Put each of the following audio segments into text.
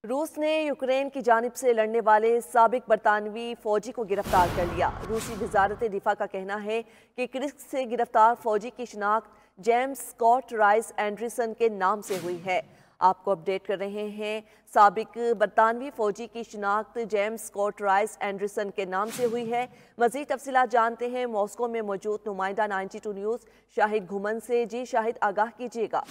रूस ने यूक्रेन की जानिब से लड़ने वाले साबिक बरतानवी फौजी को गिरफ्तार कर लिया। रूसी वजारत दिफा का कहना है कि क्रिस्क से गिरफ्तार फौजी की शिनाख्त जेम्स स्कॉट राइस एंडरसन के नाम से हुई है। आपको अपडेट कर रहे हैं। साबिक बरतानवी फौजी की शिनाख्त जेम्स स्कॉट राइस एंडरसन के नाम से हुई है। मजीद तफसीलात जानते हैं मॉस्को में मौजूद नुमाइंदा 92 न्यूज़ शाहिद घुमन से। जी शाहिद, आगाह कीजिएगा।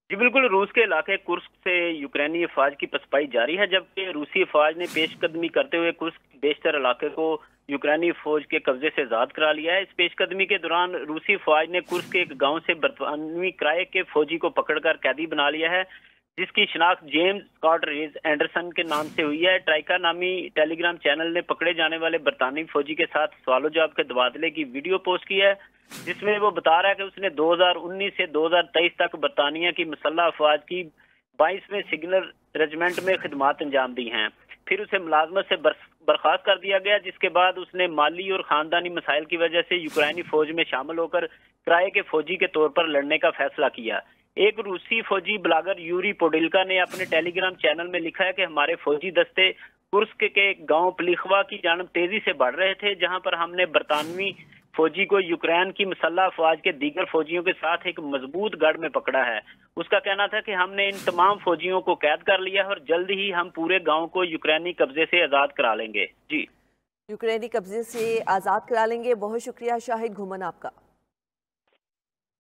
जी बिल्कुल, रूस के इलाके कुर्स्क से यूक्रेनी अफवाज की पसपाई जारी है, जबकि रूसी अफवाज ने पेशकदमी करते हुए कुर्स्क के बेशतर इलाके को यूक्रेनी फौज के कब्जे से आजाद करा लिया है। इस पेशकदमी के दौरान रूसी अफवाज ने कुर्स्क के एक गांव से बरतानवी किराए के फौजी को पकड़कर कैदी बना लिया है, जिसकी शिनाख्त जेम्स स्कॉट रेज एंडरसन के नाम से हुई है। ट्राइका नामी टेलीग्राम चैनल ने पकड़े जाने वाले बरतानवी फौजी के साथ सवालो जवाब के तबादले की वीडियो पोस्ट की है, जिसमें वो बता रहा है कि उसने 2019 से 2023 तक बरतानिया की मुसल्ह अफवाज की 22वें सिग्नल रेजिमेंट में खिदमात अंजाम दी हैं। फिर उसे मुलाजमत से बर्खास्त कर दिया गया, जिसके बाद उसने माली और खानदानी मसाइल की वजह से यूक्रेनी फौज में शामिल होकर किराए के फौजी के तौर पर लड़ने का फैसला किया। एक रूसी फौजी ब्लॉगर यूरी पोडिल्का ने अपने टेलीग्राम चैनल में लिखा है कि हमारे फौजी दस्ते कुर्स्क के गांव प्लीखवा की जानब तेजी से बढ़ रहे थे, जहां पर हमने बरतानवी फौजी को यूक्रेन की मुसल्ह अफवाज के दीगर फौजियों के साथ एक मजबूत गढ़ में पकड़ा है। उसका कहना था कि हमने इन तमाम फौजियों को कैद कर लिया है और जल्द ही हम पूरे गांव को यूक्रेनी कब्जे से आजाद करा लेंगे। जी, यूक्रेनी कब्जे से आज़ाद करा लेंगे। बहुत शुक्रिया शाहिद घुमन आपका।